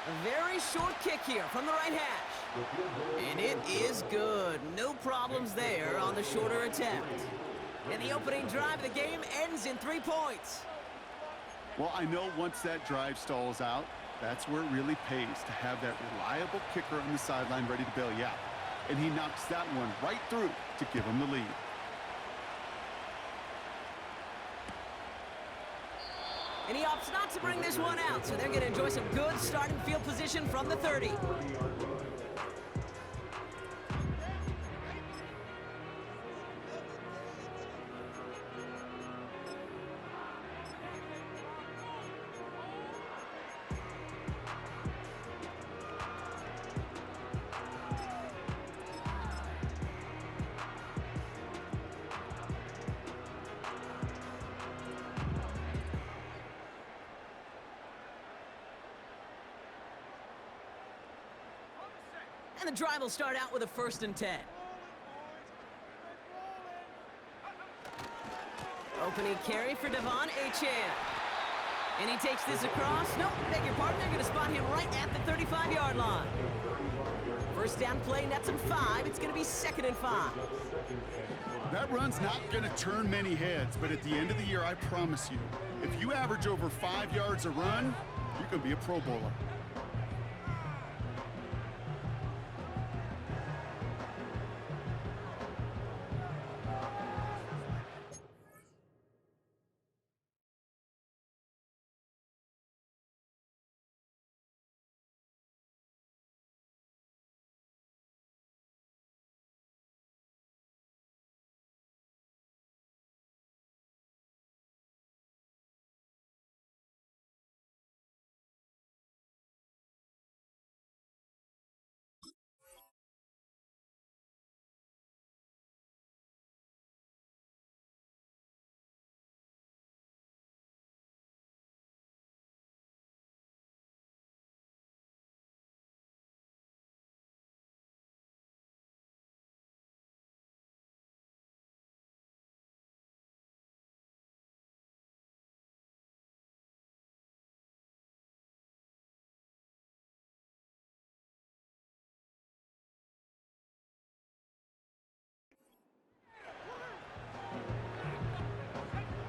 A very short kick here from the right hash. And it is good. No problems there on the shorter attempt. And the opening drive of the game ends in 3 points. Well, I know once that drive stalls out, that's where it really pays to have that reliable kicker on the sideline ready to bail you out. And he knocks that one right through to give him the lead. And he opts not to bring this one out, so they're going to enjoy some good starting field position from the 30. And the drive will start out with a 1st and 10. Opening carry for Devon Achane. And he takes this across. Nope, beg your pardon. They're going to spot him right at the 35-yard line. First down play, nets him 5. It's going to be 2nd and 5. That run's not going to turn many heads, but at the end of the year, I promise you, if you average over 5 yards a run, you're going to be a Pro Bowler.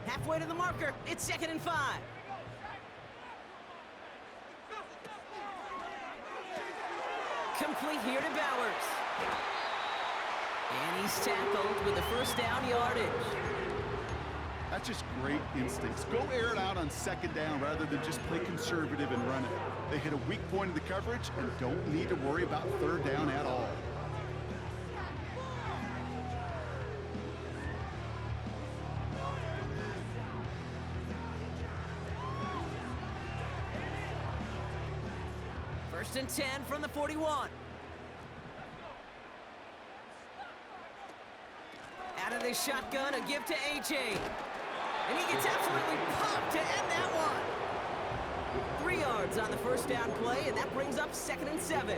Halfway to the marker. It's 2nd and 5. Complete here to Bowers. And he's tackled with the 1st down yardage. That's just great instincts. Go air it out on 2nd down rather than just play conservative and run it. They hit a weak point of the coverage and don't need to worry about 3rd down at all. First and 10 from the 41. Out of this shotgun, a give to Achane. And he gets absolutely popped to end that one. 3 yards on the 1st down play, and that brings up 2nd and 7.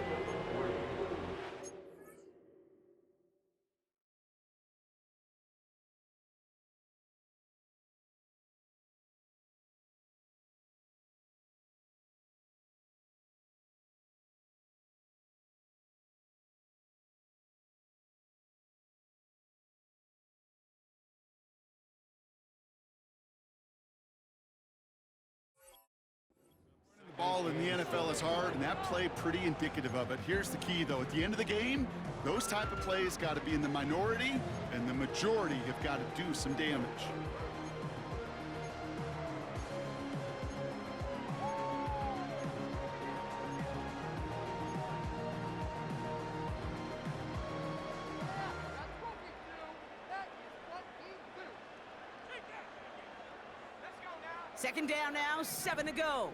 Ball in the NFL is hard, and that play pretty indicative of it. Here's the key, though. At the end of the game, those type of plays got to be in the minority, and the majority have got to do some damage. Second down now, 7 to go.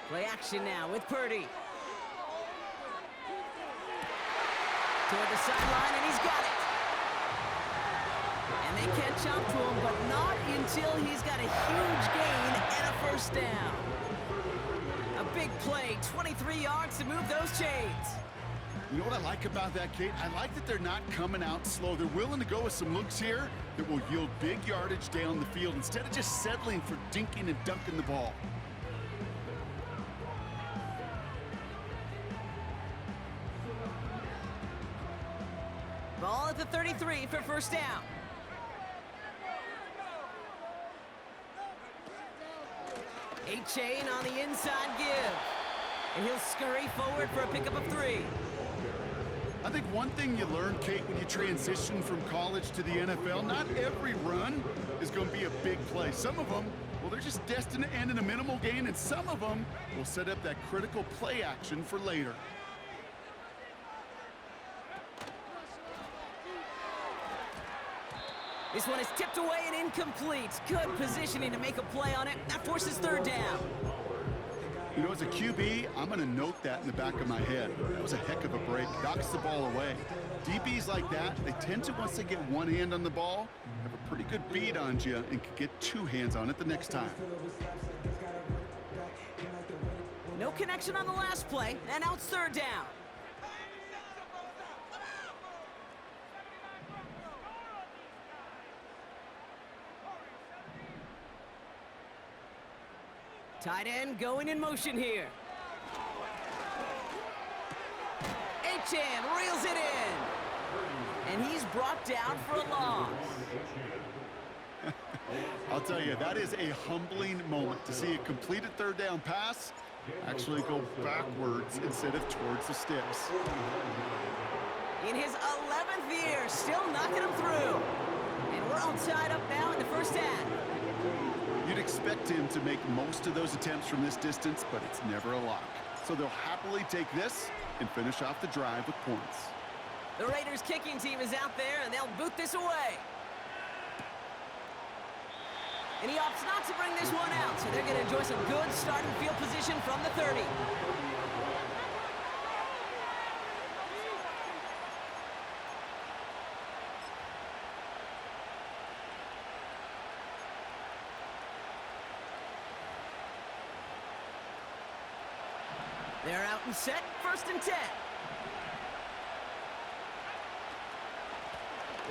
Play action now with Purdy. Toward the sideline, and he's got it. And they catch up to him, but not until he's got a huge gain and a 1st down. A big play, 23 yards to move those chains. You know what I like about that, Kate? I like that they're not coming out slow. They're willing to go with some looks here that will yield big yardage down the field instead of just settling for dinking and dunking the ball. Ball at the 33 for first down. A-Chain on the inside give. And he'll scurry forward for a pickup of 3. I think one thing you learn, Kate, when you transition from college to the NFL, not every run is going to be a big play. Some of them, well, they're just destined to end in a minimal gain, and some of them will set up that critical play action for later. This one is tipped away and incomplete. Good positioning to make a play on it. That forces third down. You know, as a QB, I'm going to note that in the back of my head. That was a heck of a break. Knocks the ball away. DBs like that, they tend to, once they get one hand on the ball, have a pretty good beat on you and can get 2 hands on it the next time. No connection on the last play, and now it's third down. Tight end going in motion here. A-Chan reels it in. And he's brought down for a loss. I'll tell you, that is a humbling moment to see a completed third down pass actually go backwards instead of towards the sticks. In his 11th year, still knocking him through. And we're all tied up now in the first half. You'd expect him to make most of those attempts from this distance, but it's never a lock. So they'll happily take this and finish off the drive with points. The Raiders' kicking team is out there, and they'll boot this away. And he opts not to bring this one out, so they're going to enjoy some good starting field position from the 30. They're out and set, 1st and 10.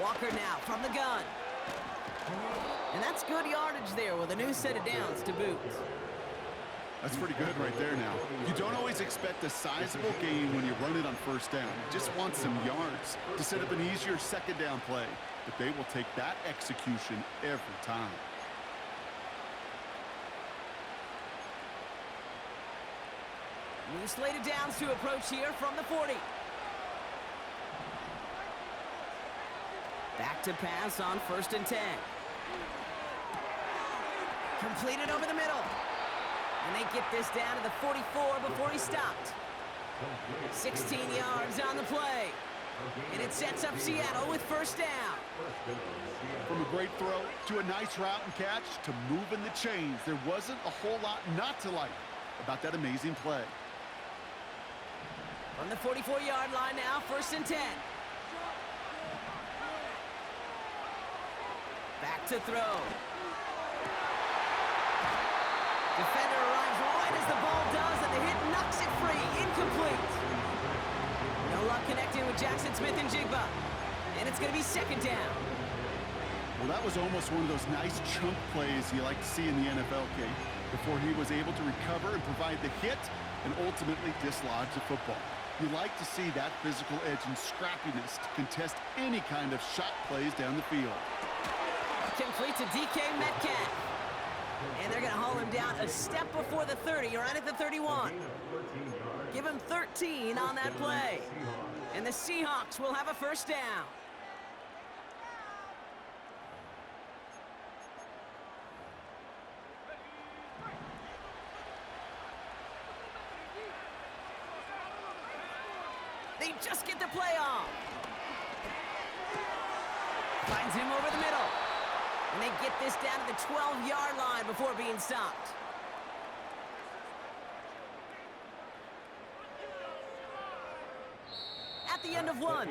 Walker now from the gun. And that's good yardage there with a new set of downs to boot. That's pretty good right there now. You don't always expect a sizable gain when you run it on 1st down. You just want some yards to set up an easier 2nd down play. But they will take that execution every time. New slate of downs to approach here from the 40. Back to pass on 1st and 10. Completed over the middle. And they get this down to the 44 before he stopped. 16 yards on the play. And it sets up Seattle with 1st down. From a great throw to a nice route and catch to moving the chains, there wasn't a whole lot not to like about that amazing play. From the 44-yard line now, 1st and 10. Back to throw. Defender arrives right as the ball does, and the hit knocks it free. Incomplete. No luck connecting with Jackson Smith and Jigba. And it's going to be 2nd down. Well, that was almost one of those nice chunk plays you like to see in the NFL, Kate, before he was able to recover and provide the hit and ultimately dislodge the football. You like to see that physical edge and scrappiness to contest any kind of shot plays down the field. Complete to DK Metcalf. And they're going to haul him down a step before the 30, right at the 31. Give him 13 on that play. And the Seahawks will have a 1st down. They just get the play off. Finds him over the middle. And they get this down to the 12-yard line before being stopped. At the end of 1.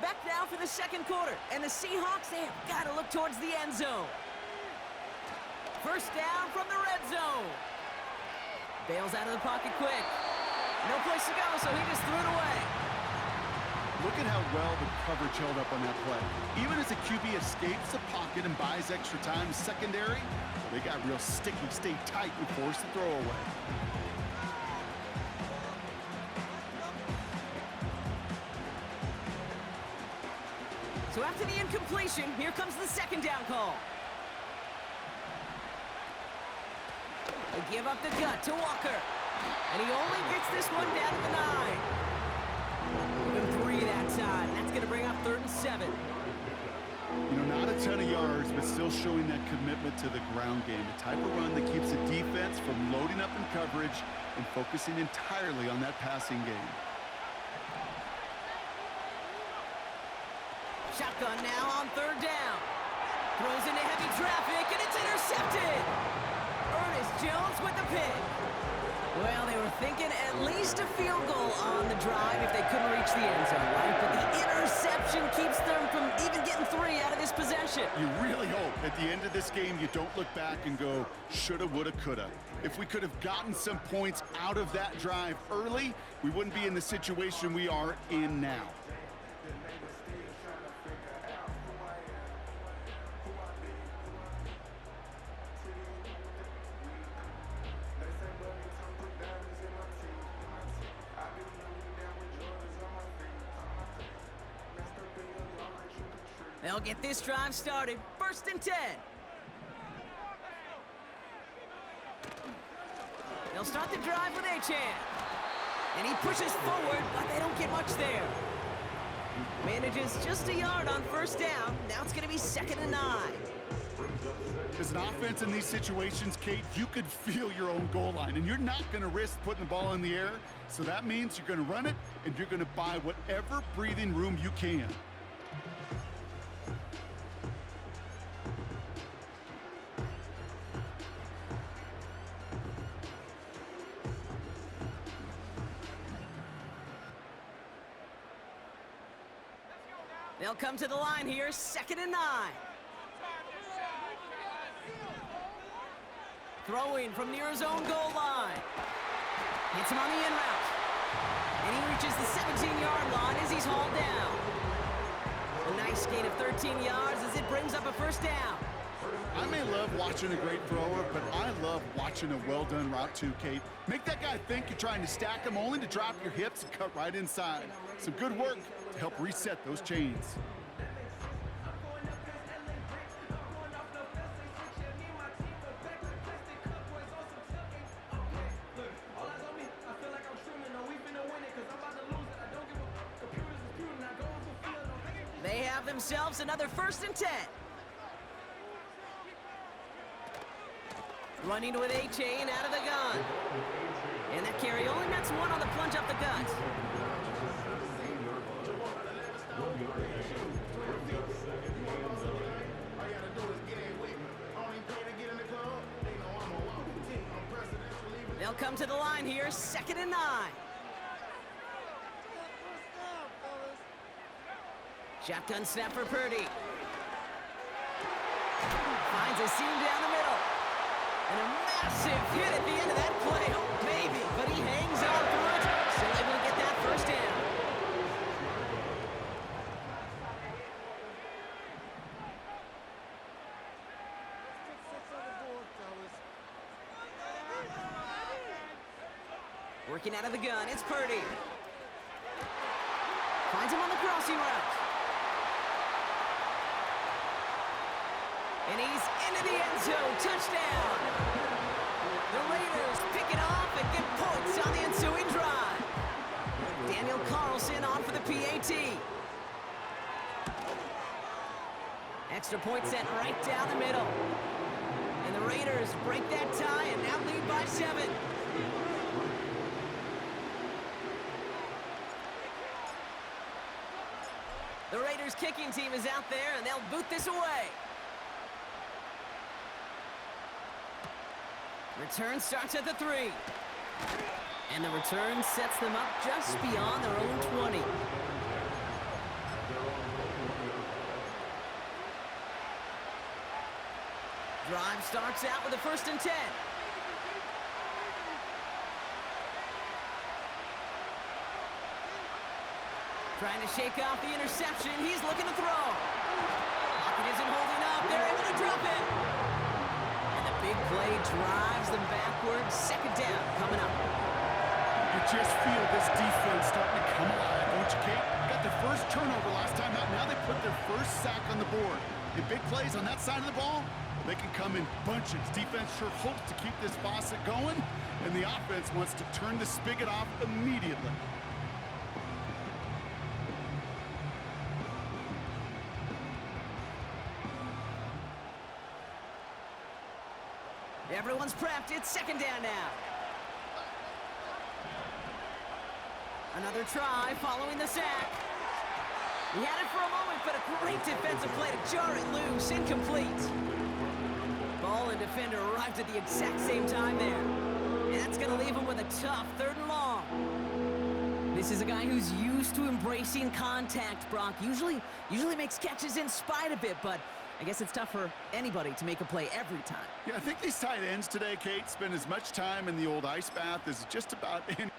Back now for the second quarter, and the Seahawks, they have got to look towards the end zone. First down from the red zone. Bails out of the pocket quick. No place to go, so he just threw it away. Look at how well the coverage held up on that play. Even as the QB escapes the pocket and buys extra time, secondary, they got real sticky, stayed tight, and forced the throw away. So after the incompletion, here comes the second down call. They give up the gut to Walker. And he only gets this one down to the 9. Even 3 that time. That's going to bring up 3rd and 7. You know, not a ton of yards, but still showing that commitment to the ground game. The type of run that keeps the defense from loading up in coverage and focusing entirely on that passing game. Shotgun now on 3rd down. Throws into heavy traffic, and it's intercepted. Ernest Jones with the pick. Well, they were thinking at least a field goal on the drive if they couldn't reach the end zone, right? But the interception keeps them from even getting 3 out of this possession. You really hope at the end of this game you don't look back and go, shoulda, woulda, coulda. If we could have gotten some points out of that drive early, we wouldn't be in the situation we are in now. They'll get this drive started. 1st and 10. They'll start the drive with Achane. And he pushes forward, but they don't get much there. Manages just a yard on 1st down. Now it's going to be 2nd and 9. As an offense in these situations, Kate, you could feel your own goal line, and you're not going to risk putting the ball in the air. So that means you're going to run it, and you're going to buy whatever breathing room you can. They'll come to the line here, 2nd and 9. Throwing from near his own goal line. Hits him on the in route. And he reaches the 17-yard line as he's hauled down. A nice gain of 13 yards as it brings up a 1st down. I may love watching a great thrower, but I love watching a well-done route too, Kate. Make that guy think you're trying to stack him only to drop your hips and cut right inside. Some good work to help reset those chains. They have themselves another 1st and 10. Running with Achane out of the gun. And that carry only nets 1 on the plunge up the gut. They'll come to the line here, 2nd and 9. Shotgun snap for Purdy. Finds a seam down the middle. And a massive hit at the end of that play. Oh, baby. But he hangs on through it. Still able to get that 1st down. Working out of the gun, it's Purdy. Finds him on the crossing route. And he's into the end zone. Touchdown. The Raiders pick it off and get points on the ensuing drive. Daniel Carlson on for the PAT. Extra point set right down the middle. And the Raiders break that tie and now lead by 7. The Raiders kicking team is out there, and they'll boot this away. Return starts at the 3. And the return sets them up just beyond their own 20. starts out with a 1st and 10. Trying to shake off the interception. He's looking to throw. Pocket isn't holding up. They're able to drop it. And the big play drives them backwards. 2nd down coming up. You just feel this defense starting to come alive, don't you, Kate? Got their first turnover last time out. Now they put their first sack on the board. The big plays on that side of the ball, they can come in bunches. Defense sure hopes to keep this faucet going, and the offense wants to turn the spigot off immediately. Everyone's prepped. It's 2nd down now. Another try following the sack. He had it for a moment, but a great defensive play to jar it loose. Incomplete. Ball and defender arrived at the exact same time there. And that's going to leave him with a tough 3rd and long. This is a guy who's used to embracing contact, Brock. Usually makes catches in spite of it, but I guess it's tough for anybody to make a play every time. Yeah, I think these tight ends today, Kate, spend as much time in the old ice bath as just about any.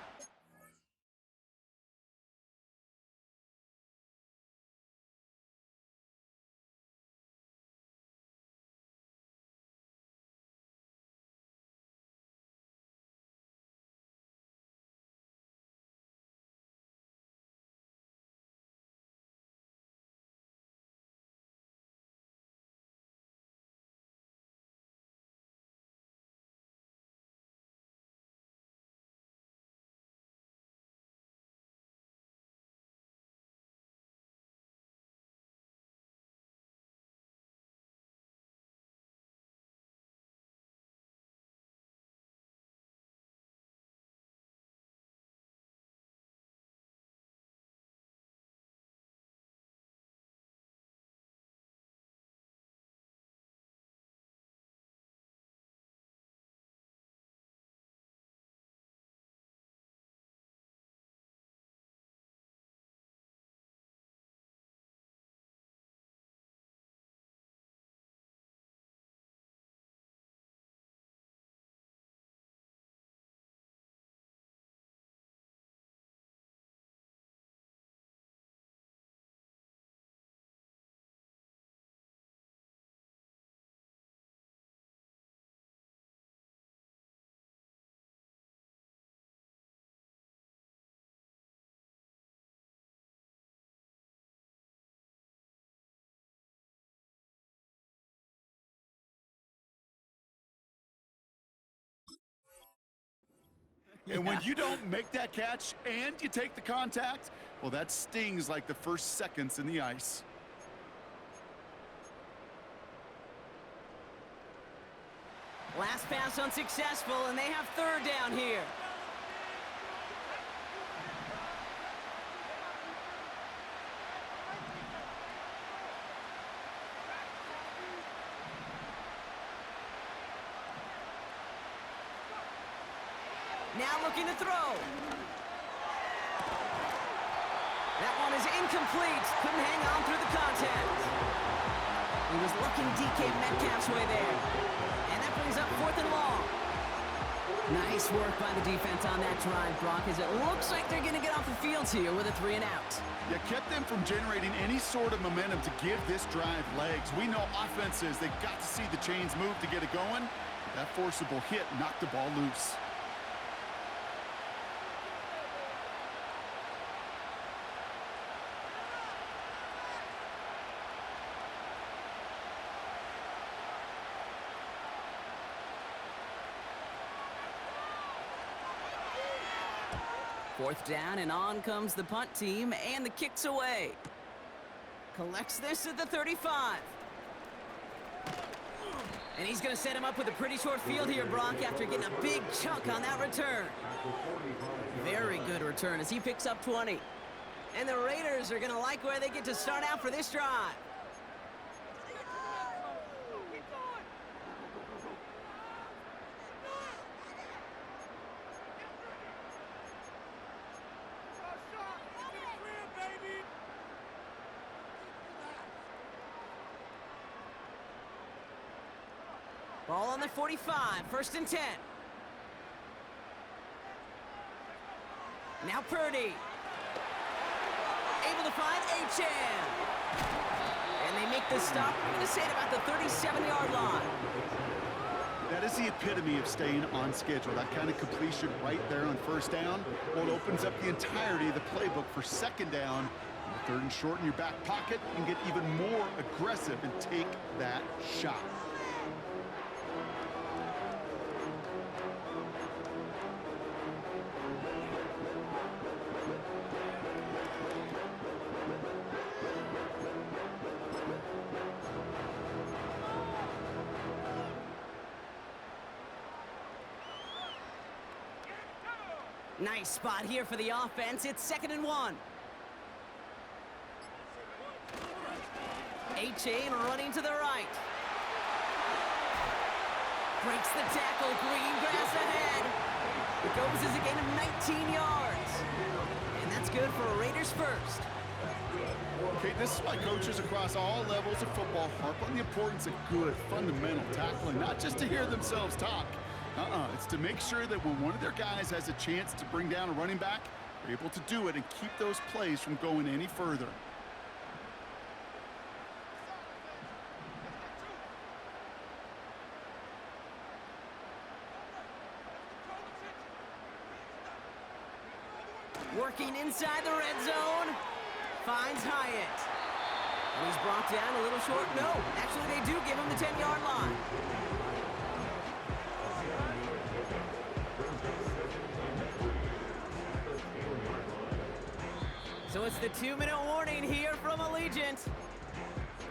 And when you don't make that catch and you take the contact, well, that stings like the first seconds in the ice. Last pass unsuccessful, and they have 3rd down here. Now looking to throw. That one is incomplete. Couldn't hang on through the contact. He was looking DK Metcalf's way there. And that brings up 4th and long. Nice work by the defense on that drive, Brock, as it looks like they're going to get off the field here with a 3 and out. You kept them from generating any sort of momentum to give this drive legs. We know offenses, they've got to see the chains move to get it going. That forcible hit knocked the ball loose. Fourth down, and on comes the punt team, and the kick's away. Collects this at the 35. And he's going to set him up with a pretty short field here, Brock, after getting a big chunk on that return. Very good return as he picks up 20. And the Raiders are going to like where they get to start out for this drive. Ball on the 45, 1st and 10. Now Purdy. Able to find Achane. And they make the stop, I'm going to say it about the 37-yard line. That is the epitome of staying on schedule. That kind of completion right there on 1st down. Well, it opens up the entirety of the playbook for 2nd down. 3rd and short in your back pocket, you can get even more aggressive and take that shot. Nice spot here for the offense. It's 2nd and 1. Achane running to the right. Breaks the tackle. Green grass ahead. It goes as a gain of 19 yards. And that's good for Raiders first. Okay, this is why coaches across all levels of football harp on the importance of good, fundamental tackling, not just to hear themselves talk. It's to make sure that when one of their guys has a chance to bring down a running back, they're able to do it and keep those plays from going any further. Working inside the red zone. Finds Hyatt. And he's brought down a little short. No, actually they do give him the 10-yard line. So it's the 2-minute warning here from Allegiant.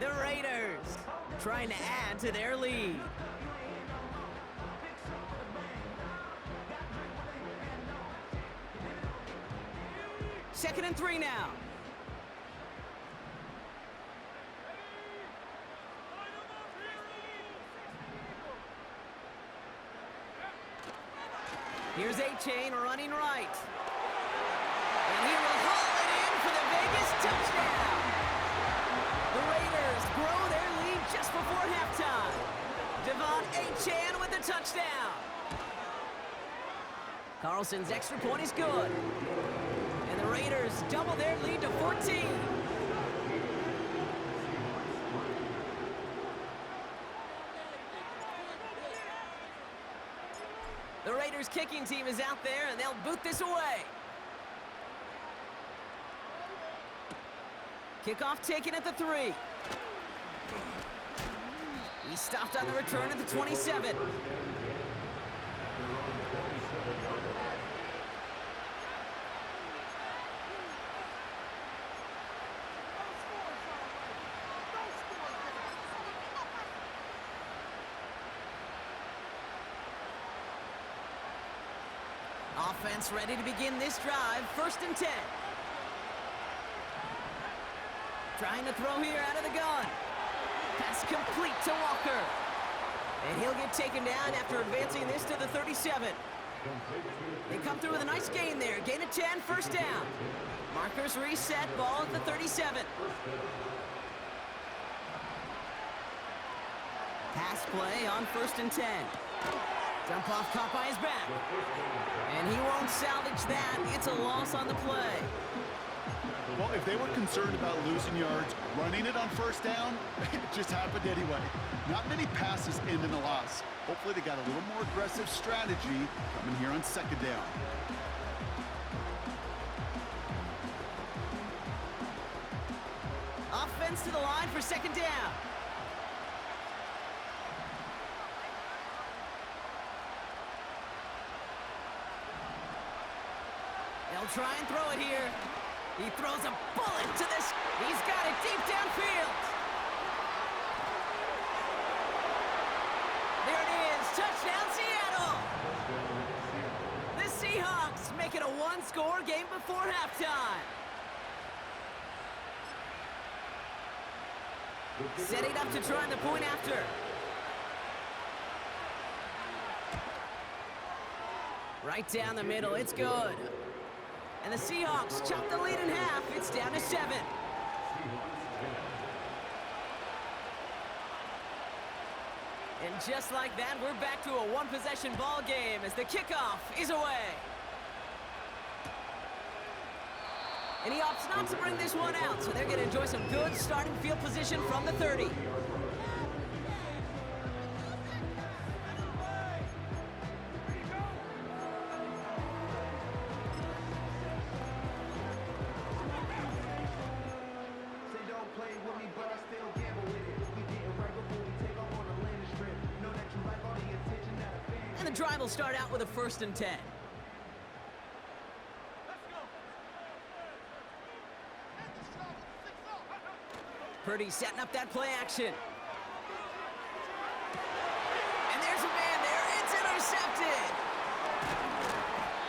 The Raiders trying to add to their lead. Second and 3 now. Here's Achane running right. And he will haul it in for the Vegas touchdown. The Raiders grow their lead just before halftime. Devon Achane with the touchdown. Carlson's extra point is good. And the Raiders double their lead to 14. The Raiders kicking team is out there, and they'll boot this away. Kickoff taken at the 3. He stopped on the return at the 27. Offense ready to begin this drive. 1st and 10. Trying to throw here out of the gun. Pass complete to Walker. And he'll get taken down after advancing this to the 37. They come through with a nice gain there. Gain of 10, 1st down. Markers reset, ball at the 37. Pass play on 1st and 10. Dump off caught by his back. And he won't salvage that. It's a loss on the play. Well, if they were concerned about losing yards, running it on 1st down, it just happened anyway. Not many passes end in a loss. Hopefully they got a little more aggressive strategy coming here on 2nd down. Offense to the line for 2nd down. They'll try and throw it here. He throws a bullet to this. He's got it deep downfield. There it is. Touchdown, Seattle. The Seahawks make it a one-score game before halftime. Setting up to try the point after. Right down the middle. It's good. And the Seahawks chop the lead in half. It's down to 7. And And just like that, we're back to a one-possession ball game as the kickoff is away. And he opts not to bring this one out, so they're going to enjoy some good starting field position from the 30. And the drive will start out with a 1st and 10. Purdy setting up that play action. And there's a man there. It's intercepted.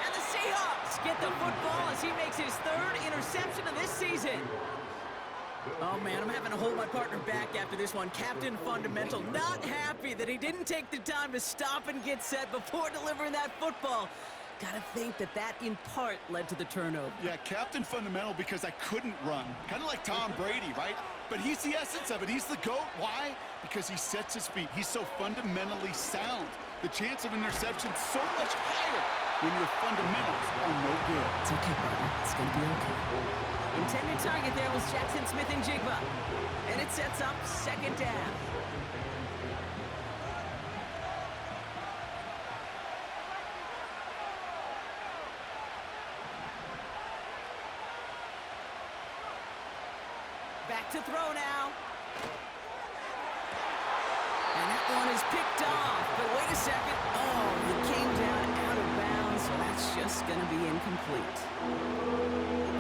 And the Seahawks get the football as he makes his 3rd interception of this season. Oh, man, I'm having to hold my partner back after this one. Captain Fundamental not happy that he didn't take the time to stop and get set before delivering that football. Gotta think that in part led to the turnover. Yeah, Captain Fundamental because I couldn't run. Kind of like Tom Brady, right? But he's the essence of it. He's the GOAT. Why? Because he sets his feet. He's so fundamentally sound. The chance of interception so much higher when your fundamentals are no good. It's okay, brother. It's gonna be okay. Intended target there was Jackson Smith and Jigba. And it sets up 2nd down. Back to throw now. And that one is picked off. But wait a second. Oh, he came down out of bounds, so that's just going to be incomplete.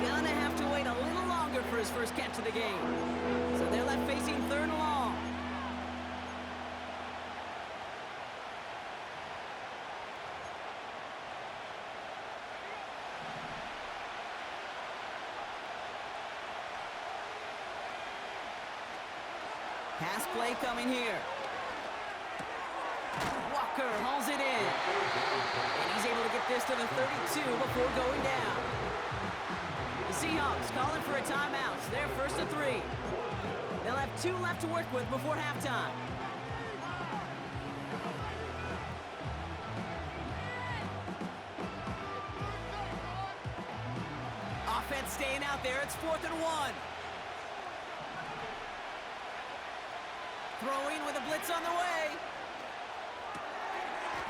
Gonna have to wait a little longer for his first catch of the game. So they're left facing 3rd and long. Pass play coming here. Walker hauls it in. And he's able to get this to the 32 before going down. The Seahawks calling for a timeout. So they're 1st and 3. They'll have 2 left to work with before halftime. Offense staying out there. It's 4th and 1. Throwing with a blitz on the way.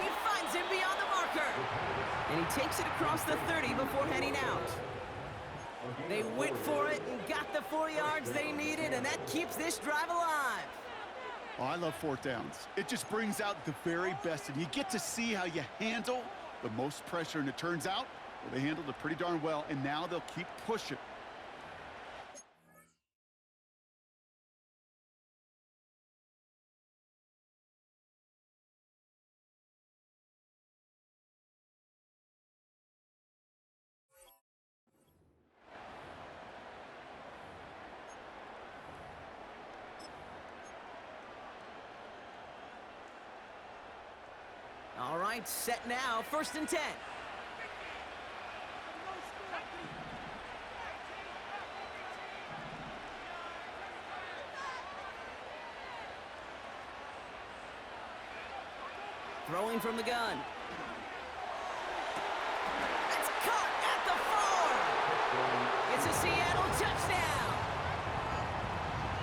He finds him beyond the marker. And he takes it across the 30 before heading out. They went for it and got the 4 yards they needed, and that keeps this drive alive. Oh, I love 4th downs. It just brings out the very best, and you get to see how you handle the most pressure, and it turns out well, they handled it pretty darn well, and now they'll keep pushing. All right, set now, 1st and 10. Throwing from the gun. It's caught at the 4. It's a Seattle touchdown.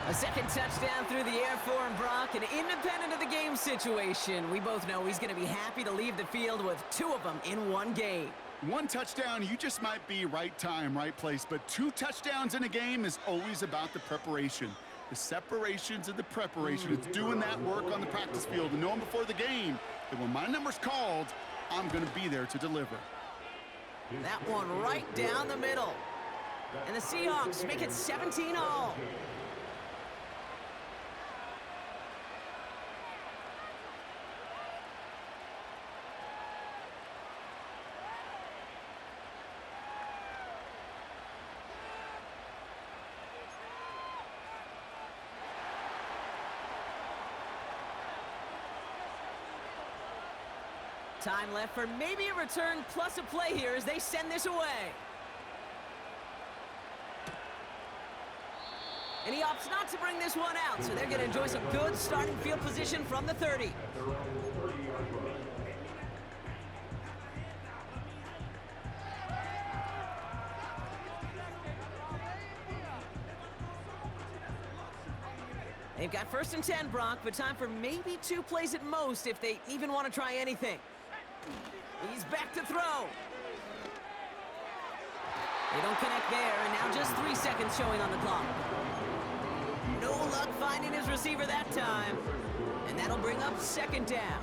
A 2nd touchdown through the air for him, Brock, and independent of the game situation, we both know he's going to be happy to leave the field with 2 of them in one game. 1 touchdown, you just might be right time, right place, but 2 touchdowns in a game is always about the preparation. The separations and the preparation. It's doing that work on the practice field and knowing before the game that when my number's called, I'm going to be there to deliver. That one right down the middle. And the Seahawks make it 17-all. Time left for maybe a return plus a play here as they send this away. And he opts not to bring this one out, so they're going to enjoy some good starting field position from the 30. They've got 1st and 10, Brock, but time for maybe 2 plays at most if they even want to try anything. He's back to throw. They don't connect there, and now just 3 seconds showing on the clock. No luck finding his receiver that time. And that'll bring up 2nd down.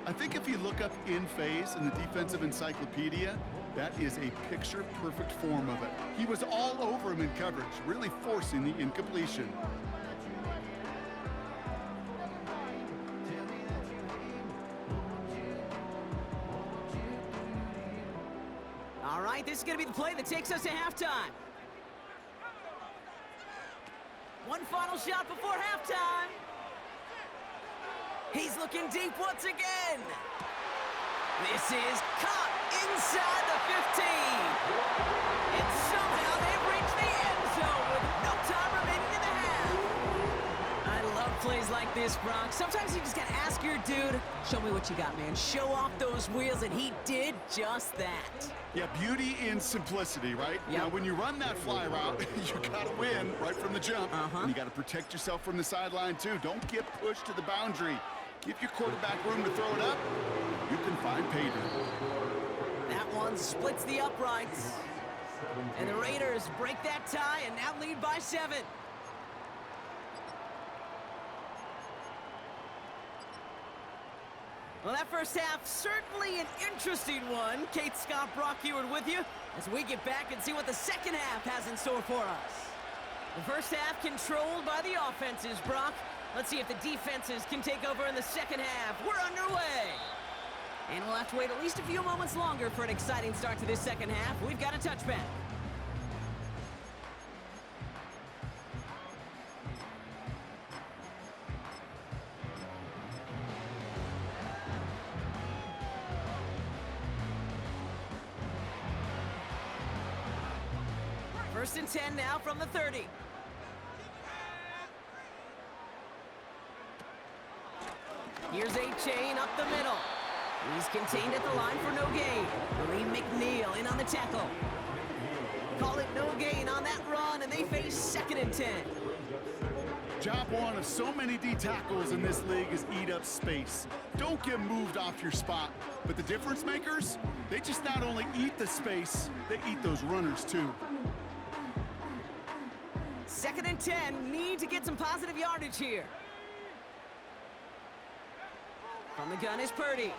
I think if you look up in phase in the defensive encyclopedia, that is a picture-perfect form of it. He was all over him in coverage, really forcing the incompletion. All right, this is going to be the play that takes us to halftime. One final shot before halftime. He's looking deep once again. This is caught inside the 15. And somehow they've reached the end zone with no time remaining in the half. I love plays like this, Brock. Sometimes you just got to ask your dude, show me what you got, man. Show off those wheels, and he did just that. Yeah, beauty in simplicity, right? Yep. Now, when you run that fly route, you got to win right from the jump. And you got to protect yourself from the sideline, too. Don't get pushed to the boundary. Give your quarterback room to throw it up. You can find pay dirt. That one splits the uprights. And the Raiders break that tie and now lead by 7. Well, that first half, certainly an interesting one. Kate, Scott, Brock Ewart with you as we get back and see what the second half has in store for us. The first half controlled by the offenses, Brock. Let's see if the defenses can take over in the second half. We're underway. And we'll have to wait at least a few moments longer for an exciting start to this second half. We've got a touchback. First and 10 now from the 30. Here's A-Chain up the middle. He's contained at the line for no gain. Lee McNeil in on the tackle. Call it no gain on that run, and they face 2nd and 10. Job one of so many D tackles in this league is eat up space. Don't get moved off your spot. But the difference makers, they just not only eat the space, they eat those runners too. 2nd and 10, need to get some positive yardage here. From the gun is Purdy.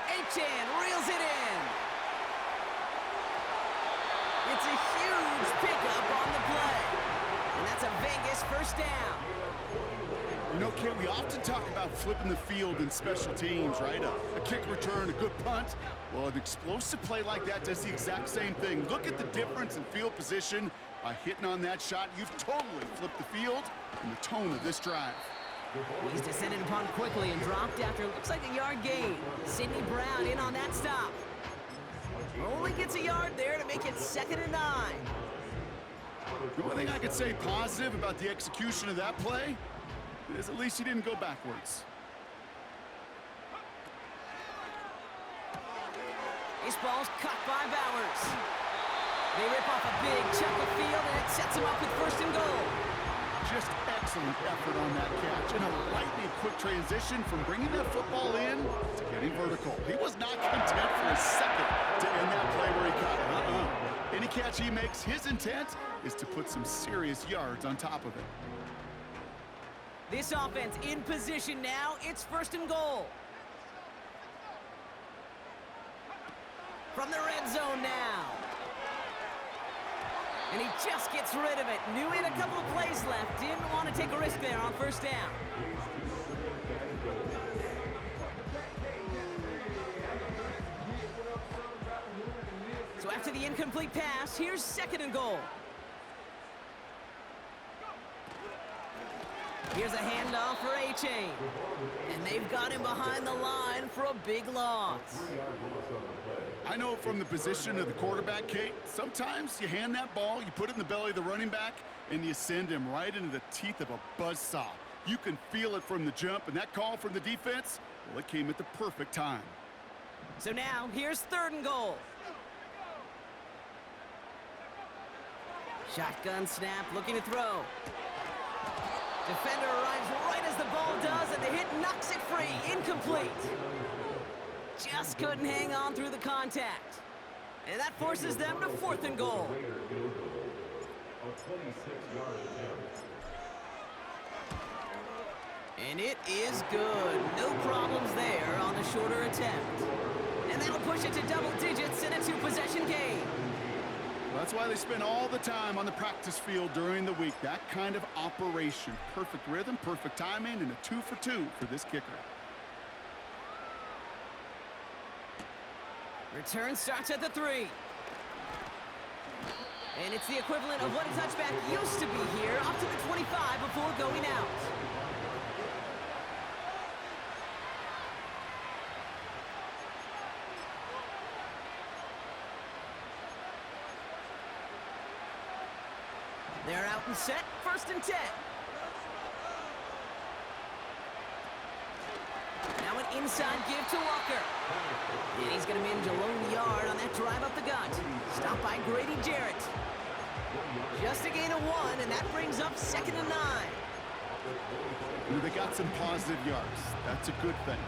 H-Chan reels it in. It's a huge pickup on the play. And that's a Vegas first down. You know, Kent, we often talk about flipping the field in special teams, right? A kick return, a good punt. Well, an explosive play like that does the exact same thing. Look at the difference in field position. By hitting on that shot, you've totally flipped the field and the tone of this drive. He's descended upon quickly and dropped after looks like a yard gain. Sidney Brown in on that stop. Only gets a yard there to make it 2nd and 9. The only thing I could say positive about the execution of that play is at least he didn't go backwards. This ball's cut by Bowers. They rip off a big chunk of field, and it sets him up with 1st and goal. Just excellent effort on that catch, and a lightning quick transition from bringing that football in to getting vertical. He was not content for a second to end that play where he caught it. Any catch he makes, his intent is to put some serious yards on top of it. This offense in position now. It's 1st and goal. From the red zone now. And he just gets rid of it. Knew he had a couple of plays left. Didn't want to take a risk there on 1st down. So after the incomplete pass, here's 2nd and goal. Here's a handoff for A-Chain. And they've got him behind the line for a big loss. I know from the position of the quarterback, Kate, sometimes you hand that ball, you put it in the belly of the running back, and you send him right into the teeth of a buzzsaw. You can feel it from the jump, and that call from the defense, well, it came at the perfect time. So now, here's 3rd and goal. Shotgun snap, looking to throw. Defender arrives right as the ball does, and the hit knocks it free. Incomplete. Just couldn't hang on through the contact. And that forces them to 4th and goal. And it is good. No problems there on the shorter attempt. And that'll push it to double digits in a 2-possession game. That's why they spend all the time on the practice field during the week. That kind of operation. Perfect rhythm, perfect timing, and a 2 for 2 for this kicker. Return starts at the 3. And it's the equivalent of what a touchback used to be here, up to the 25 before going out. They're out and set, 1st and 10. Now an inside give to Walker. And he's going to manage a lone yard on that drive up the gut. Stopped by Grady Jarrett. Just a gain of 1, and that brings up 2nd and 9. They got some positive yards. That's a good thing.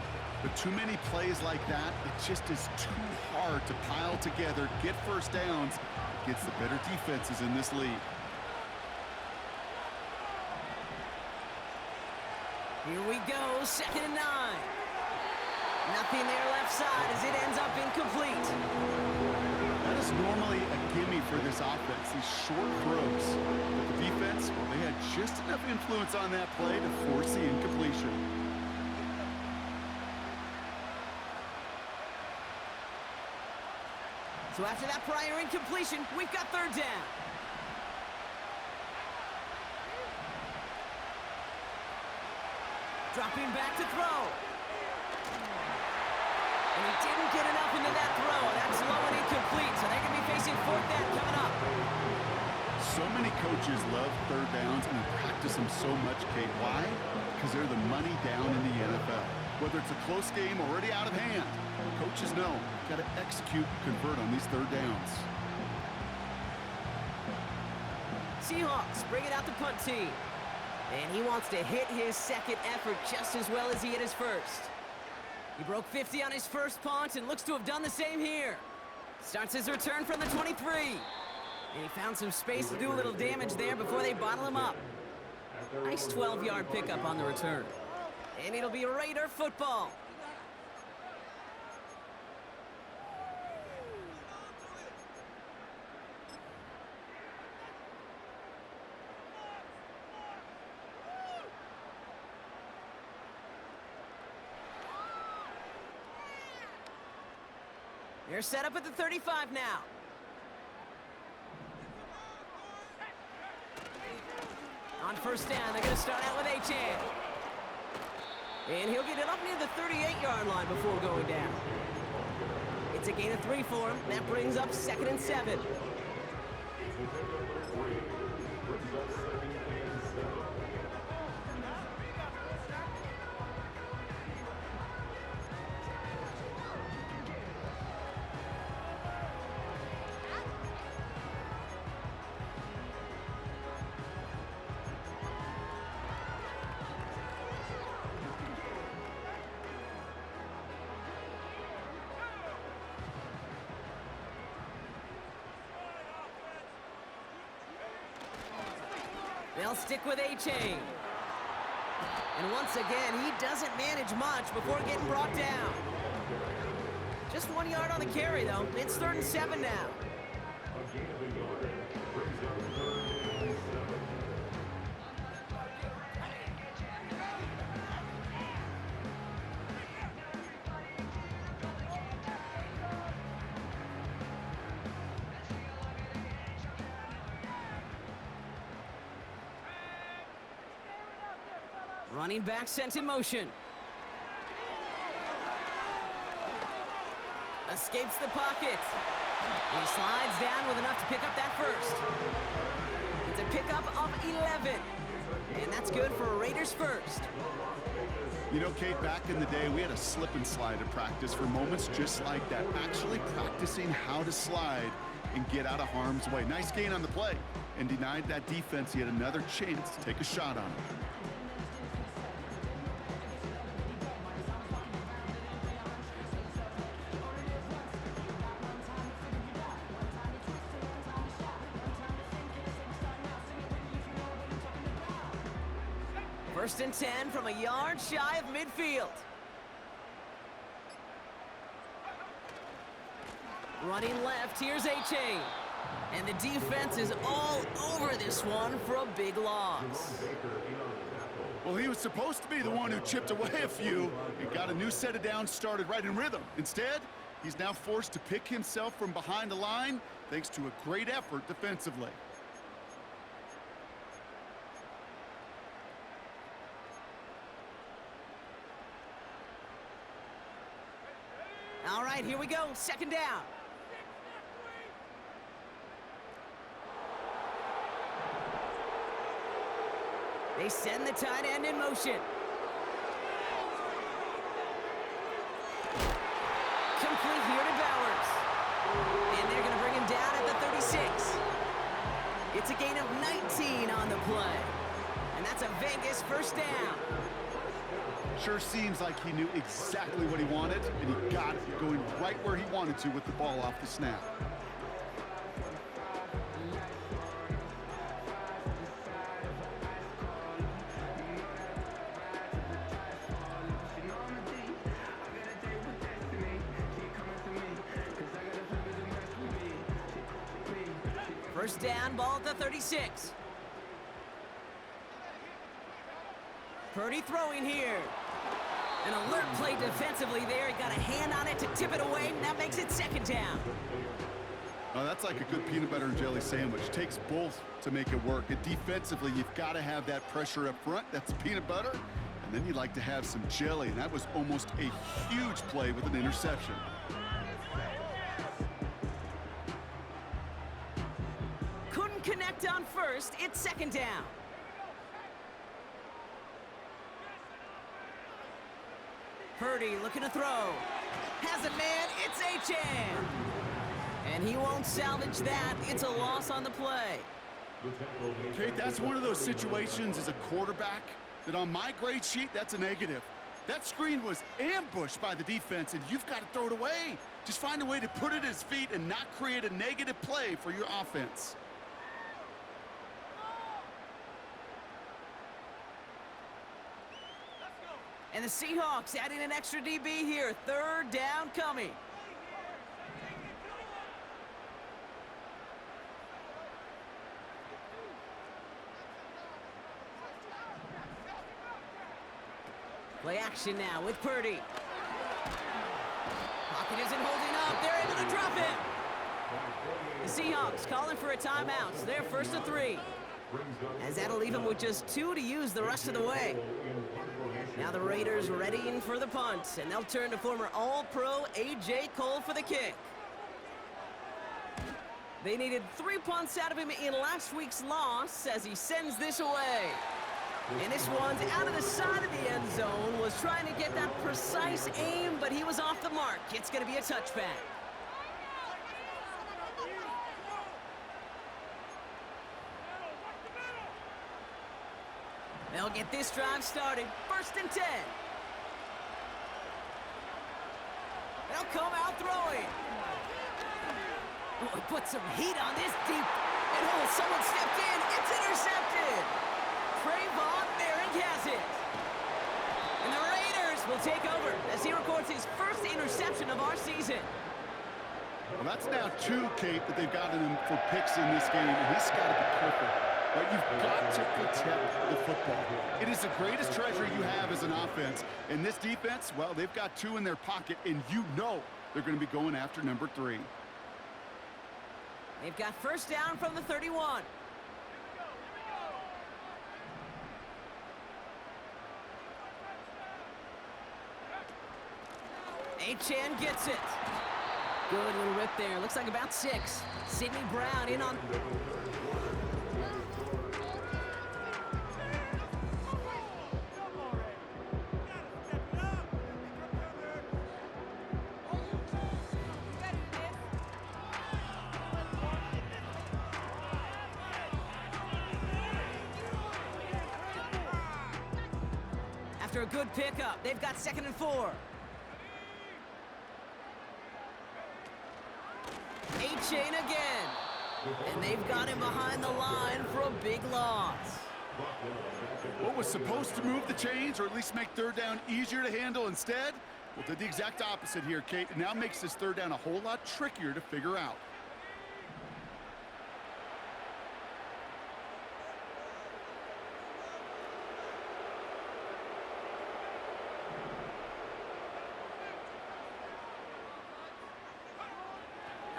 But too many plays like that, it just is too hard to pile together, get first downs against the better defenses in this league. Here we go, 2nd and 9. Nothing there left side as it ends up incomplete. That is normally a gimme for this offense, these short throws. But the defense, well, they had just enough influence on that play to force the incompletion. So after that prior incompletion, we've got 3rd down. Dropping back to throw. And he didn't get enough into that throw. That's low and incomplete, so they're going to be facing 4th down coming up. So many coaches love 3rd downs and practice them so much, Kate. Why? Because they're the money down in the NFL. Whether it's a close game already out of hand, coaches know you've got to execute, convert on these 3rd downs. Seahawks bring it out the punt team. And he wants to hit his 2nd effort just as well as he hit his 1st. He broke 50 on his 1st punt and looks to have done the same here. Starts his return from the 23. And he found some space to do a little damage there before they bottle him up. Nice 12-yard pickup on the return. And it'll be Raider football. They're set up at the 35 now. On 1st down, they're going to start out with A-Chan. And he'll get it up near the 38-yard line before going down. It's a gain of 3 for him. That brings up 2nd and 7. They'll stick with A-Chain. And once again, he doesn't manage much before getting brought down. Just 1 yard on the carry, though. It's 3rd and 7 now. Running back sent in motion. Escapes the pocket. He slides down with enough to pick up that first. It's a pickup of 11. And that's good for Raiders first. You know, Kate, back in the day, we had a slip and slide at practice for moments just like that. Actually practicing how to slide and get out of harm's way. Nice gain on the play. And denied that defense yet another chance to take a shot on it. First and 10 from a yard shy of midfield. Running left, here's A-Chain. And the defense is all over this one for a big loss. Well, he was supposed to be the one who chipped away a few and got a new set of downs started right in rhythm. Instead, he's now forced to pick himself from behind the line thanks to a great effort defensively. All right, here we go. Second down. They send the tight end in motion. Complete here to Bowers. And they're going to bring him down at the 36. It's a gain of 19 on the play. And that's a Vegas first down. Sure seems like he knew exactly what he wanted, and he got it, going right where he wanted to with the ball off the snap. First down, ball at the 36. Purdy throwing here. An alert play defensively there. He got a hand on it to tip it away, and that makes it second down. Oh, that's like a good peanut butter and jelly sandwich. Takes both to make it work. And defensively, you've got to have that pressure up front. That's peanut butter. And then you'd like to have some jelly. And that was almost a huge play with an interception. Couldn't connect on first. It's second down. Purdy looking to throw. Has a man. It's A-Chan. And he won't salvage that. It's a loss on the play. Kate, that's one of those situations as a quarterback that on my grade sheet, that's a negative. That screen was ambushed by the defense, and you've got to throw it away. Just find a way to put it at his feet and not create a negative play for your offense. And the Seahawks adding an extra DB here. Third down coming. Play action now with Purdy. Pocket isn't holding up. They're able to drop it. The Seahawks calling for a timeout. So they're first to 3. As that'll leave them with just 2 to use the rest of the way. Now the Raiders readying for the punt, and they'll turn to former All-Pro A.J. Cole for the kick. They needed 3 punts out of him in last week's loss as he sends this away. And this one's out of the side of the end zone, was trying to get that precise aim, but he was off the mark. It's going to be a touchback. They'll get this drive started. First and 10. They'll come out throwing. Oh, put some heat on this deep. And oh, someone stepped in. It's intercepted. Trayvon Merrick has it. And the Raiders will take over as he records his first interception of our season. Well, that's now 2, Kate, that they've gotten him for picks in this game, and he's got to be careful. But you've got to protect the football. It is the greatest treasure you have as an offense. And this defense, well, they've got 2 in their pocket, and you know they're going to be going after number 3. They've got first down from the 31. Achane gets it. Good little rip there. Looks like about 6. Sidney Brown in on... After a good pickup, they've got 2nd and 4. Achane again. And they've got him behind the line for a big loss. What was supposed to move the chains, or at least make 3rd down easier to handle instead? Well, did the exact opposite here, Kate. It now makes this 3rd down a whole lot trickier to figure out.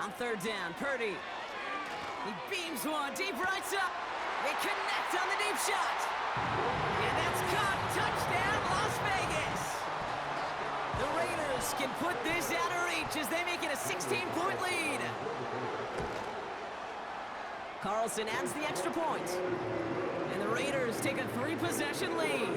On 3rd down, Purdy. He beams one deep right side. They connect on the deep shot. And that's caught. Touchdown, Las Vegas. The Raiders can put this out of reach as they make it a 16-point lead. Carlson adds the extra point. And the Raiders take a 3-possession lead.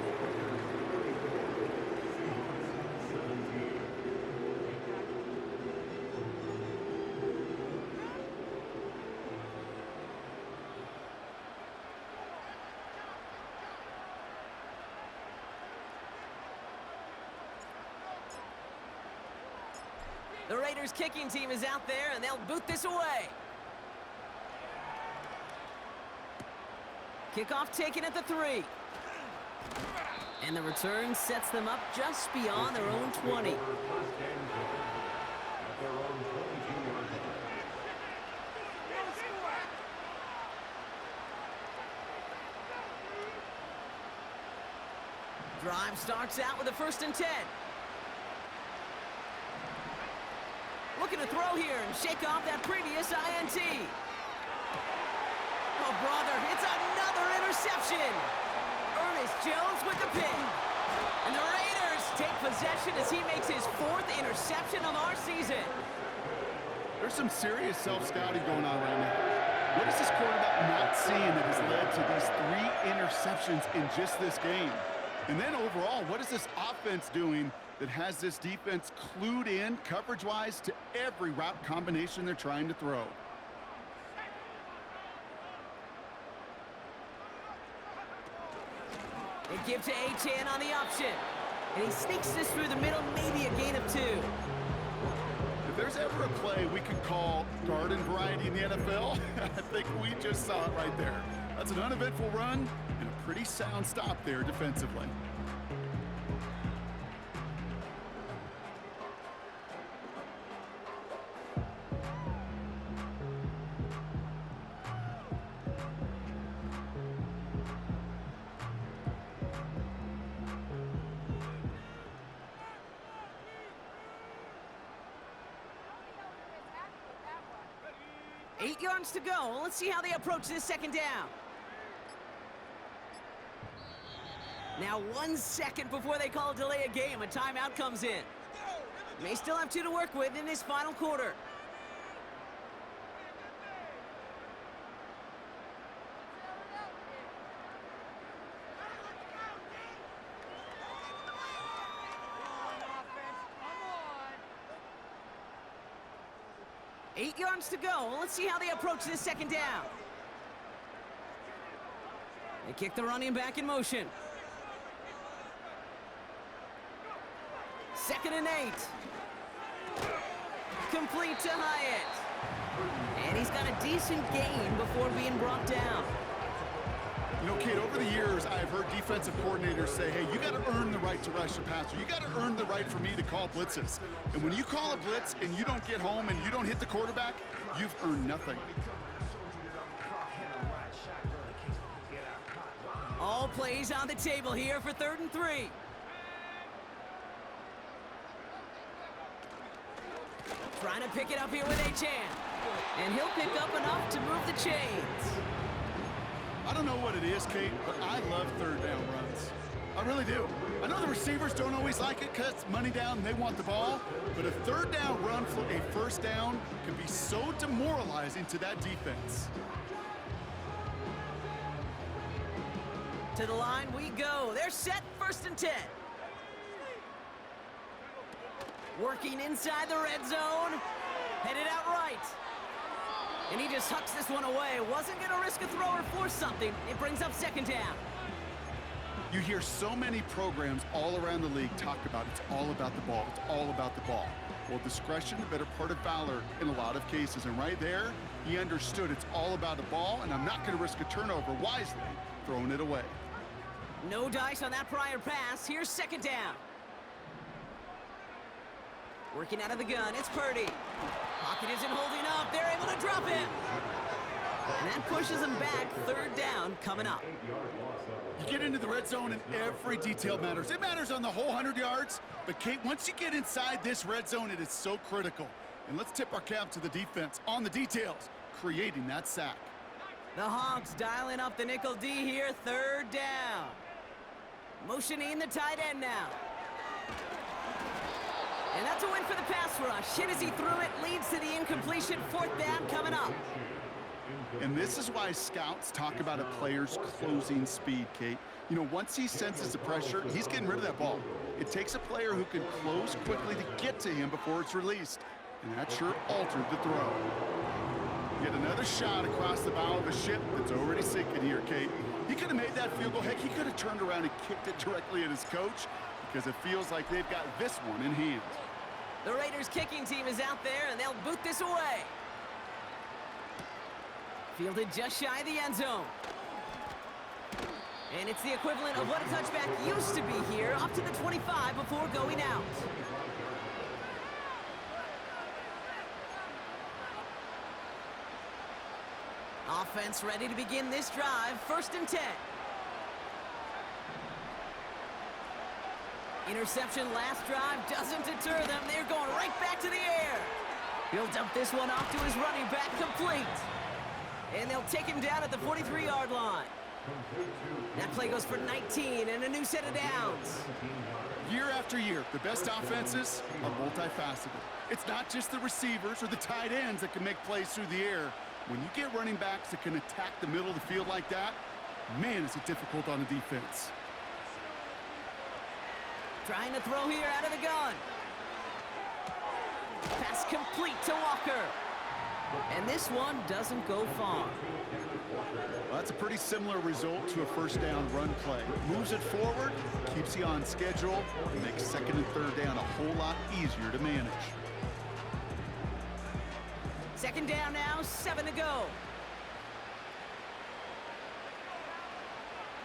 The Raiders kicking team is out there, and they'll boot this away. Kickoff taken at the 3. And the return sets them up just beyond their own 20. Drive starts out with a 1st and 10. Looking to throw here and shake off that previous INT. Oh, brother, it's another interception. Ernest Jones with the pick. And the Raiders take possession as he makes his 4th interception of our season. There's some serious self-scouting going on right now. What is this quarterback not seeing that has led to these 3 interceptions in just this game? And then overall, what is this offense doing that has this defense clued in coverage-wise to every route combination they're trying to throw? They give to Achane on the option. And he sneaks this through the middle, maybe a gain of 2. If there's ever a play we could call garden variety in the NFL, I think we just saw it right there. That's an uneventful run and a pretty sound stop there defensively. Eight yards to go. Let's see how they approach this 2nd down. Now 1 second before they call a delay of game, a timeout comes in. May still have 2 to work with in this final quarter. Eight yards to go. Let's see how they approach this 2nd down. They kick the running back in motion. 2nd and 8. Complete to Hyatt. And he's got a decent gain before being brought down. You know, Kate, over the years, I've heard defensive coordinators say, hey, you got to earn the right to rush the passer. You got to earn the right for me to call blitzes. And when you call a blitz and you don't get home and you don't hit the quarterback, you've earned nothing. All plays on the table here for 3rd and 3. Trying to pick it up here with Achane. And he'll pick up enough to move the chains. I don't know what it is, Kate, but I love 3rd down runs. I really do. I know the receivers don't always like it because it's money down and they want the ball, but a third down run for a first down can be so demoralizing to that defense. To the line we go. They're set, 1st and 10. Working inside the red zone. Headed out right. And he just hucks this one away. Wasn't going to risk a throw or force something. It brings up 2nd down. You hear so many programs all around the league talk about it's all about the ball. It's all about the ball. Well, discretion, the better part of valor in a lot of cases. And right there, he understood it's all about the ball, and I'm not going to risk a turnover, wisely throwing it away. No dice on that prior pass. Here's 2nd down. Working out of the gun, it's Purdy. Pocket isn't holding up. They're able to drop him. And that pushes him back. 3rd down coming up. You get into the red zone and every detail matters. It matters on the whole 100 yards. But, Kate, once you get inside this red zone, it is so critical. And let's tip our cap to the defense on the details, creating that sack. The Hawks dialing up the nickel D here. 3rd down. Motioning the tight end now. And that's a win for the pass rush. Hit as he threw it, leads to the incompletion. 4th down coming up. And this is why scouts talk about a player's closing speed, Kate. You know, once he senses the pressure, he's getting rid of that ball. It takes a player who can close quickly to get to him before it's released. And that sure altered the throw. Get another shot across the bow of a ship that's already sinking here, Kate. He could have made that field goal. Heck, he could have turned around and kicked it directly at his coach because it feels like they've got this one in hand. The Raiders kicking team is out there, and they'll boot this away. Fielded just shy of the end zone. And it's the equivalent of what a touchback used to be here, up to the 25 before going out. Offense ready to begin this drive. 1st and 10. Interception last drive doesn't deter them. They're going right back to the air. He'll dump this one off to his running back, complete. And they'll take him down at the 43-yard line. That play goes for 19 and a new set of downs. Year after year, the best offenses are multifaceted. It's not just the receivers or the tight ends that can make plays through the air. When you get running backs that can attack the middle of the field like that, man, is it difficult on the defense. Trying to throw here out of the gun. Pass complete to Walker. And this one doesn't go far. Well, that's a pretty similar result to a 1st down run play. Moves it forward, keeps you on schedule, and makes 2nd and 3rd down a whole lot easier to manage. 2nd down now, 7 to go.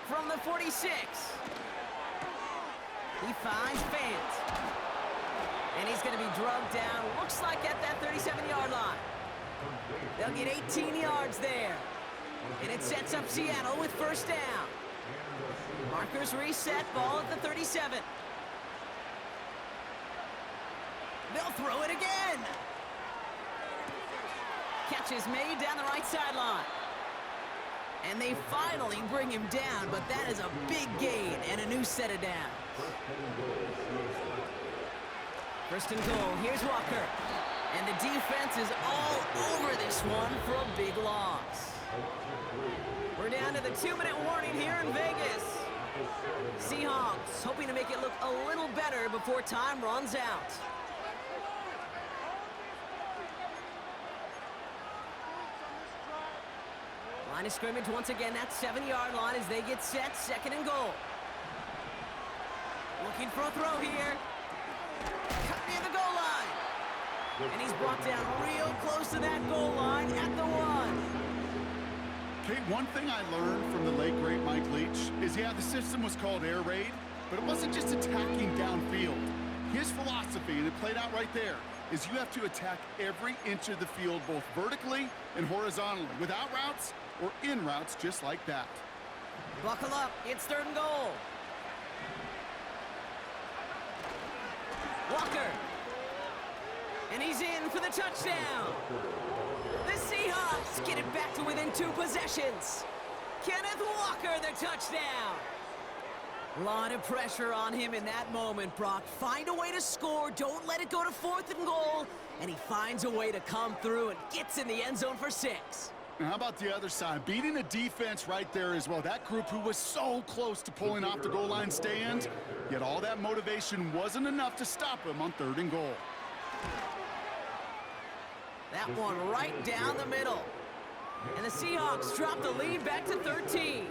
From the 46. He finds Fant. And he's going to be drugged down, looks like at that 37-yard line. They'll get 18 yards there. And it sets up Seattle with 1st down. Markers reset, ball at the 37. They'll throw it again. Catch is made down the right sideline. And they finally bring him down, but that is a big gain and a new set of downs. 1st and goal, here's Walker. And the defense is all over this one for a big loss. We're down to the 2-minute warning here in Vegas. Seahawks hoping to make it look a little better before time runs out. Line of scrimmage once again, that 7-yard line as they get set, 2nd and goal. Looking for a throw here. Cut near the goal line. And he's brought down real close to that goal line at the 1. Kate, one thing I learned from the late, great Mike Leach is, yeah, the system was called air raid, but it wasn't just attacking downfield. His philosophy, and it played out right there, is you have to attack every inch of the field, both vertically and horizontally, without routes or in routes just like that. Buckle up, it's 3rd and goal. Walker. And he's in for the touchdown. The Seahawks get it back to within 2 possessions. Kenneth Walker, the touchdown. A lot of pressure on him in that moment, Brock. Find a way to score. Don't let it go to 4th and goal. And he finds a way to come through and gets in the end zone for 6. Now, how about the other side? Beating a defense right there as well. That group who was so close to pulling off the goal line stand, yet all that motivation wasn't enough to stop him on 3rd and goal. That one right down the middle. And the Seahawks drop the lead back to 13.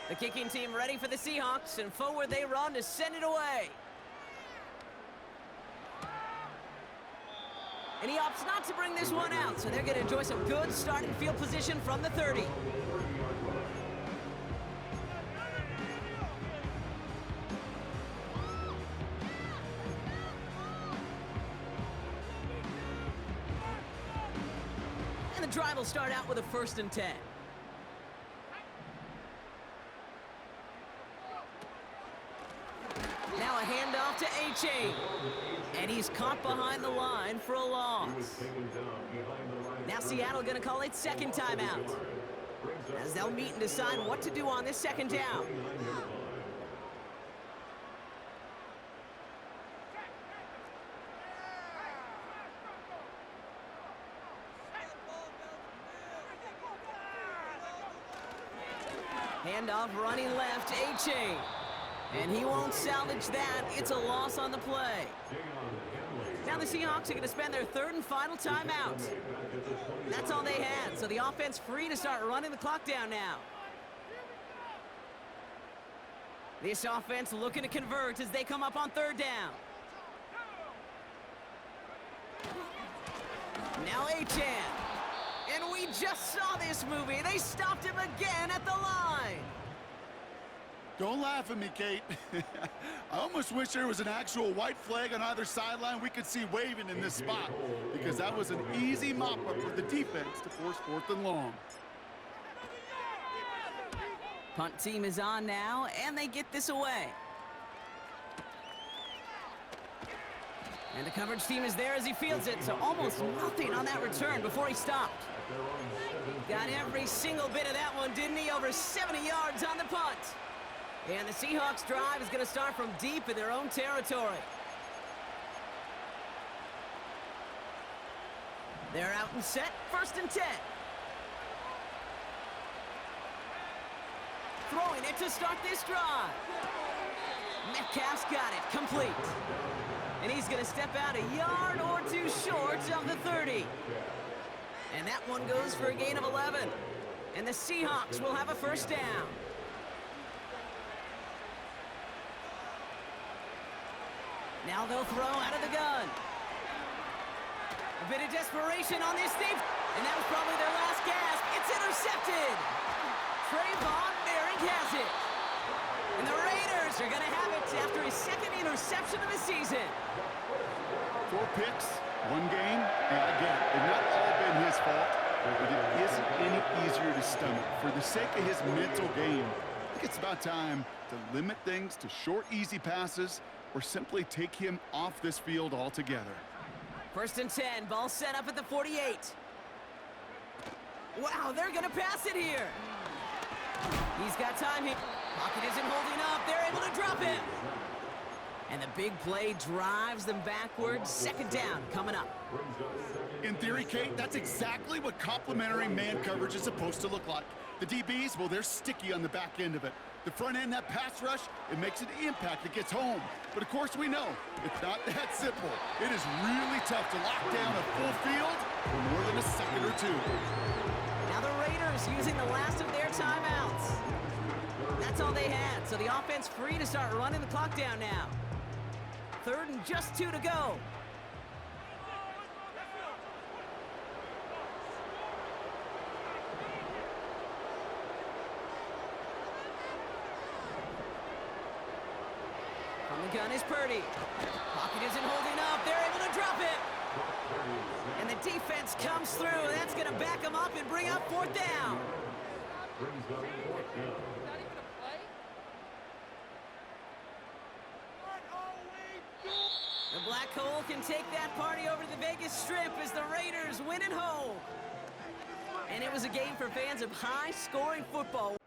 The kicking team ready for the Seahawks, and forward they run to send it away. And he opts not to bring this one out, so they're going to enjoy some good starting field position from the 30. And the drive will start out with a 1st and 10. Now a handoff to A-Chain. And he's caught behind the line for a loss. Now Seattle going to call it 2nd timeout, as they'll meet and decide what to do on this 2nd down. Handoff running left, A-Chain. And he won't salvage that. It's a loss on the play. Now the Seahawks are going to spend their 3rd and final timeout. That's all they had, so the offense free to start running the clock down now. This offense looking to convert as they come up on 3rd down. Now A-Chan. And we just saw this movie. They stopped him again at the line. Don't laugh at me, Kate. I almost wish there was an actual white flag on either sideline we could see waving in this spot, because that was an easy mop-up for the defense to force 4th and long. Punt team is on now, and they get this away. And the coverage team is there as he fields it, so almost nothing on that return before he stopped. Got every single bit of that one, didn't he? Over 70 yards on the punt. And the Seahawks drive is going to start from deep in their own territory. They're out and set, 1st and 10. Throwing it to start this drive. Metcalf's got it, complete. And he's going to step out a yard or 2 short of the 30. And that one goes for a gain of 11. And the Seahawks will have a 1st down. Now they'll throw out of the gun. A bit of desperation on this thing. And that was probably their last gasp. It's intercepted. Trayvon Merrick has it. And the Raiders are going to have it after his 2nd interception of the season. 4 picks, 1 game. Yeah, I get it. It's not all been his fault, but it isn't any easier to stomach. For the sake of his mental game, I think it's about time to limit things to short, easy passes, or simply take him off this field altogether. 1st and 10, ball set up at the 48. Wow, they're gonna pass it here. He's got time here. Pocket isn't holding up, they're able to drop him. And the big play drives them backwards. 2nd down coming up. In theory, Kate, that's exactly what complementary man coverage is supposed to look like. The DBs, well, they're sticky on the back end of it. The front end, that pass rush, it makes an impact that gets home. But of course we know, it's not that simple. It is really tough to lock down a full field for more than a second or 2. Now the Raiders using the last of their timeouts. That's all they had, so the offense free to start running the clock down now. 3rd and just 2 to go. From the gun is Purdy. Pocket isn't holding up. They're able to drop it. And the defense comes through. That's going to back them up and bring up 4th down. brings up fourth down. The Black Hole can take that party over to the Vegas Strip as the Raiders win at home. And it was a game for fans of high-scoring football.